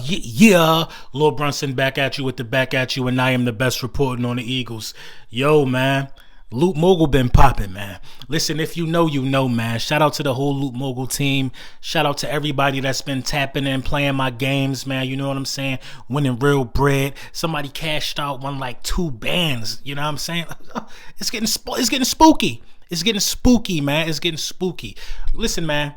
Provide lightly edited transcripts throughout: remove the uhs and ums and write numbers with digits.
Yeah, Lil Brunson back at you with the back at you, and I am the best reporting on the Eagles. Yo, man, Loot Mogul been popping, man. Listen, if you know, man. Shout out to the whole Loot Mogul team. Shout out to everybody that's been tapping in, playing my games, man. You know what I'm saying? Winning real bread. Somebody cashed out, won like 2 bands. You know what I'm saying? It's getting spooky. It's getting spooky, man. It's getting spooky. Listen, man.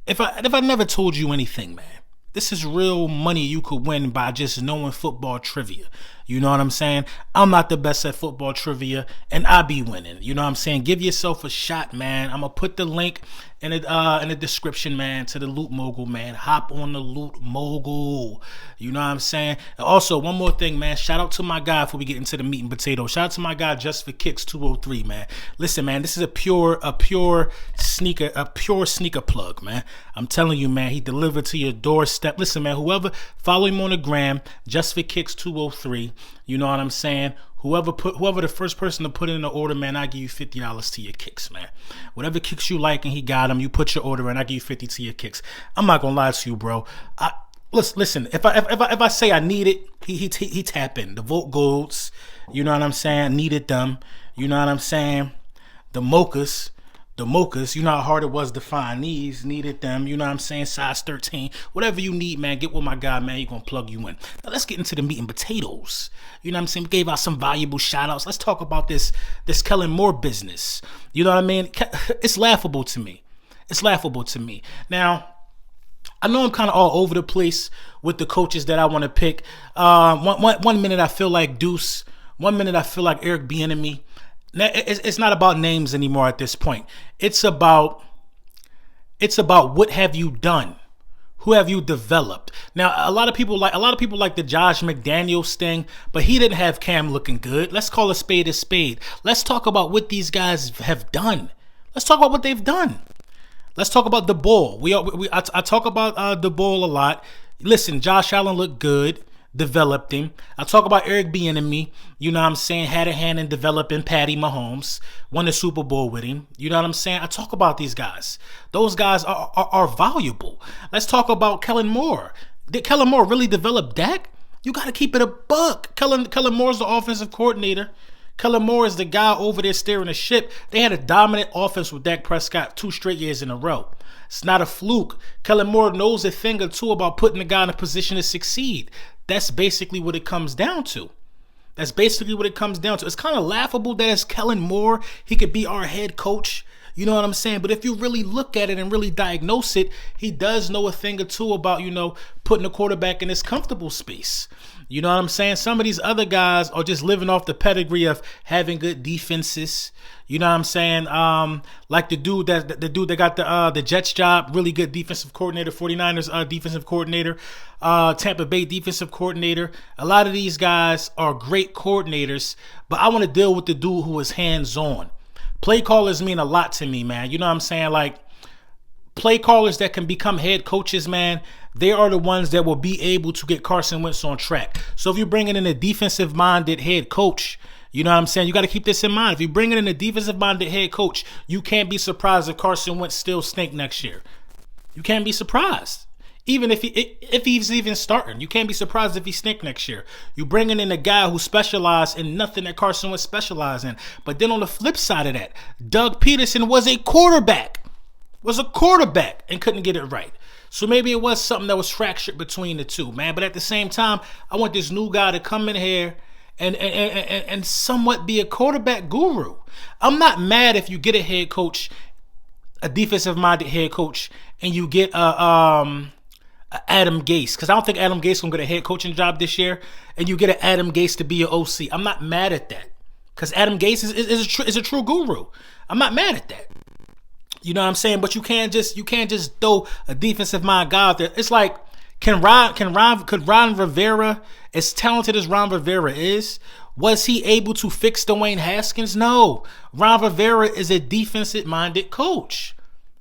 If I never told you anything, man, this is real money you could win by just knowing football trivia. You know what I'm saying? I'm not the best at football trivia, and I be winning. You know what I'm saying? Give yourself a shot, man. I'm gonna put the link in the description, man, to the Loot Mogul, man. Hop on the Loot Mogul. You know what I'm saying? And also, one more thing, man. Shout out to my guy before we get into the meat and potatoes. Shout out to my guy Just for Kicks 203, man. Listen, man, this is a pure sneaker plug, man. I'm telling you, man, he delivered to your doorstep. Listen, man, whoever follow him on the gram, Just for Kicks 203. You know what I'm saying? Whoever the first person to put in the order, man, I give you $50 to your kicks, man. Whatever kicks you like and he got them, you put your order in, I give you 50 to your kicks. I'm not gonna lie to you, bro. Listen. If I say I need it, he tap in. The Vote Golds, you know what I'm saying? Needed them. You know what I'm saying? The mochas, you know how hard it was to find these, needed them, you know what I'm saying, size 13, whatever you need, man, get with my guy, man, he gonna plug you in. Now let's get into the meat and potatoes, you know what I'm saying, we gave out some valuable shout outs. Let's talk about this Kellen Moore business, you know what I mean. It's laughable to me. Now, I know I'm kind of all over the place with the coaches that I want to pick. One minute I feel like Deuce, 1 minute I feel like Eric Bieniemy. It's not about names anymore at this point. It's about what have you done? Who have you developed? Now, a lot of people like the Josh McDaniels thing, but he didn't have Cam looking good. Let's call a spade a spade. Let's talk about what these guys have done. Let's talk about what they've done. Let's talk about the ball. I talk about the ball a lot. Listen, Josh Allen looked good. Developed him. I talk about Eric Bieniemy, you know what I'm saying, had a hand in developing Patty Mahomes, won the Super Bowl with him, you know what I'm saying. I talk about these guys. Those guys are valuable. Let's talk about Kellen Moore. Did Kellen Moore really develop Dak? You got to keep it a buck. Kellen Moore's the offensive coordinator. Kellen Moore is the guy over there steering the ship. They had a dominant offense with Dak Prescott 2 straight years in a row. It's not a fluke. Kellen Moore knows a thing or two about putting the guy in a position to succeed. That's basically what it comes down to. It's kind of laughable that as Kellen Moore, he could be our head coach. You know what I'm saying? But if you really look at it and really diagnose it, he does know a thing or two about, putting a quarterback in his comfortable space. You know what I'm saying? Some of these other guys are just living off the pedigree of having good defenses. You know what I'm saying? Like the dude that got the Jets job, really good defensive coordinator, 49ers defensive coordinator, Tampa Bay defensive coordinator. A lot of these guys are great coordinators, but I want to deal with the dude who is hands-on. Play callers mean a lot to me, man. You know what I'm saying? Like, play callers that can become head coaches, man, they are the ones that will be able to get Carson Wentz on track. So if you're bringing in a defensive-minded head coach, you know what I'm saying? You got to keep this in mind. If you're bringing in a defensive-minded head coach, you can't be surprised if Carson Wentz still stink next year. You can't be surprised. Even if he's even starting, you can't be surprised if he stink next year. You bringing in a guy who specialized in nothing that Carson Wentz specialized in. But then on the flip side of that, Doug Peterson was a quarterback and couldn't get it right. So maybe it was something that was fractured between the two, man. But at the same time, I want this new guy to come in here and somewhat be a quarterback guru. I'm not mad if you get a head coach, a defensive-minded head coach, and you get Adam Gase, because I don't think Adam Gase gonna get a head coaching job this year, and you get an Adam Gase to be your OC. I'm not mad at that, because Adam Gase is a true guru. I'm not mad at that. You know what I'm saying? But you can't just throw a defensive mind guy out there. It's like, could Ron Rivera, as talented as Ron Rivera is, was he able to fix Dwayne Haskins? No. Ron Rivera is a defensive-minded coach.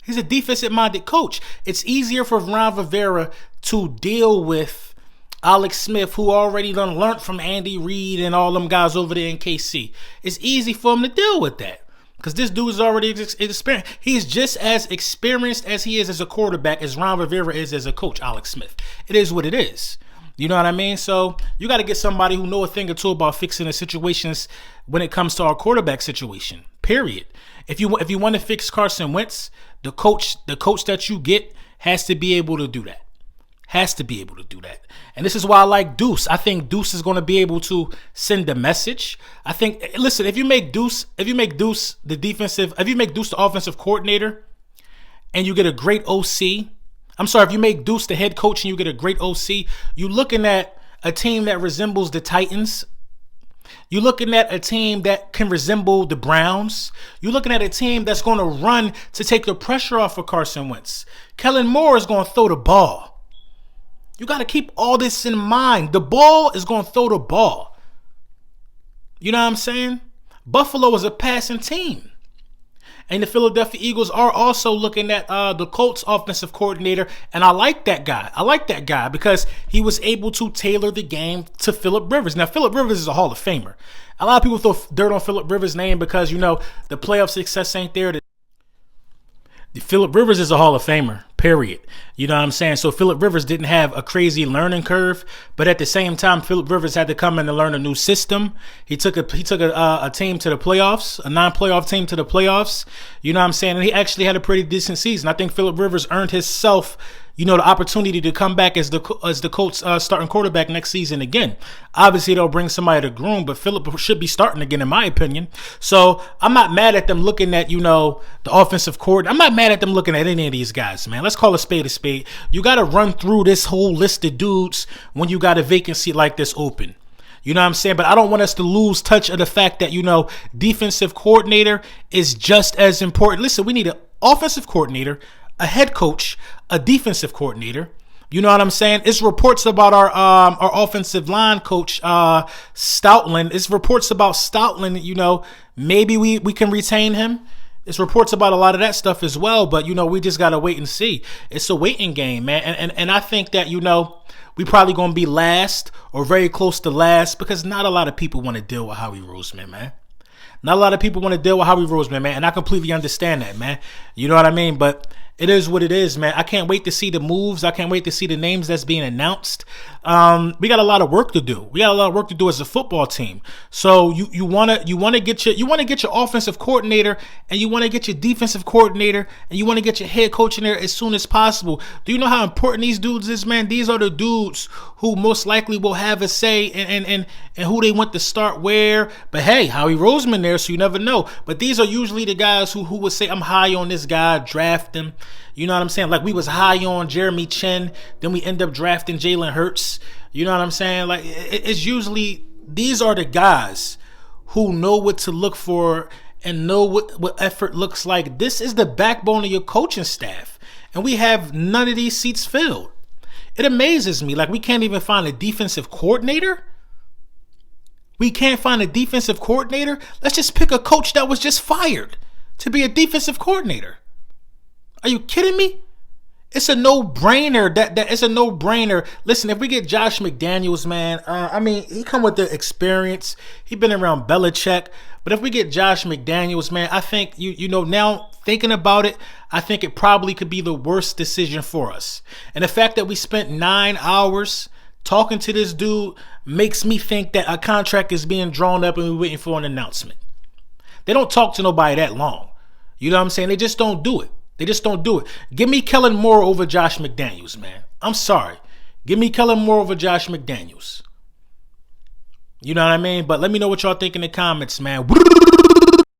He's a defensive-minded coach. It's easier for Ron Rivera to deal with Alex Smith, who already done learned from Andy Reid and all them guys over there in KC. It's easy for him to deal with that. Because this dude is already experienced. He's just as experienced as he is as a quarterback as Ron Rivera is as a coach, Alex Smith. It is what it is. You know what I mean? So you got to get somebody who know a thing or two about fixing the situations when it comes to our quarterback situation. Period. If you want to fix Carson Wentz, the coach that you get has to be able to do that. Has to be able to do that. And this is why I like Deuce. I think Deuce is going to be able to send a message. I think, listen, if you make Deuce the offensive coordinator and you get a great OC, if you make Deuce the head coach and you get a great OC, you're looking at a team that resembles the Titans. You're looking at a team that can resemble the Browns. You're looking at a team that's going to run to take the pressure off of Carson Wentz. Kellen Moore is going to throw the ball. You got to keep all this in mind. The ball is going to throw the ball. You know what I'm saying? Buffalo is a passing team. And the Philadelphia Eagles are also looking at the Colts offensive coordinator. And I like that guy. Because he was able to tailor the game to Phillip Rivers. Now, Phillip Rivers is a Hall of Famer. A lot of people throw dirt on Phillip Rivers' name because, the playoff success ain't there. Phillip Rivers is a Hall of Famer, period. You know what I'm saying? So Phillip Rivers didn't have a crazy learning curve, but at the same time, Phillip Rivers had to come in and learn a new system. He took a team to the playoffs, a non-playoff team to the playoffs. You know what I'm saying? And he actually had a pretty decent season. I think Phillip Rivers earned himself, the opportunity to come back as the Colts starting quarterback next season again. Obviously, they'll bring somebody to groom, but Phillip should be starting again, in my opinion. So I'm not mad at them looking at, the offensive coordinator. I'm not mad at them looking at any of these guys, man. Let's call a spade a spade. You got to run through this whole list of dudes when you got a vacancy like this open. You know what I'm saying? But I don't want us to lose touch of the fact that, defensive coordinator is just as important. Listen, we need an offensive coordinator, a head coach, a defensive coordinator. You know what I'm saying? It's reports about our offensive line coach, Stoutland. It's reports about Stoutland, maybe we can retain him. It's reports about a lot of that stuff as well, but, we just got to wait and see. It's a waiting game, man. And I think that, we probably going to be last or very close to last because not a lot of people want to deal with Howie Roseman, man. Not a lot of people want to deal with Howie Roseman, man, and I completely understand that, man. You know what I mean? But it is what it is, man. I can't wait to see the moves. I can't wait to see the names that's being announced. We got a lot of work to do. We got a lot of work to do as a football team. So you want to get your offensive coordinator and you want to get your defensive coordinator and you want to get your head coach in there as soon as possible. Do you know how important these dudes is, man? These are the dudes who most likely will have a say in who they want to start where. But hey, Howie Roseman there, so you never know. But these are usually the guys who would say, I'm high on this guy, draft him. You know what I'm saying? Like we was high on Jeremy Chin, then we end up drafting Jalen Hurts. You know what I'm saying? Like it's usually, these are the guys who know what to look for and know what effort looks like. This is the backbone of your coaching staff. And we have none of these seats filled. It amazes me. Like we can't even find a defensive coordinator. We can't find a defensive coordinator. Let's just pick a coach that was just fired to be a defensive coordinator. Are you kidding me? It's a no-brainer. It's a no-brainer. Listen, if we get Josh McDaniels, man, he come with the experience. He been around Belichick. But if we get Josh McDaniels, man, I think, now thinking about it, I think it probably could be the worst decision for us. And the fact that we spent 9 hours talking to this dude makes me think that a contract is being drawn up and we're waiting for an announcement. They don't talk to nobody that long. You know what I'm saying? They just don't do it. They just don't do it. Give me Kellen Moore over Josh McDaniels, man. I'm sorry. Give me Kellen Moore over Josh McDaniels. You know what I mean? But let me know what y'all think in the comments, man.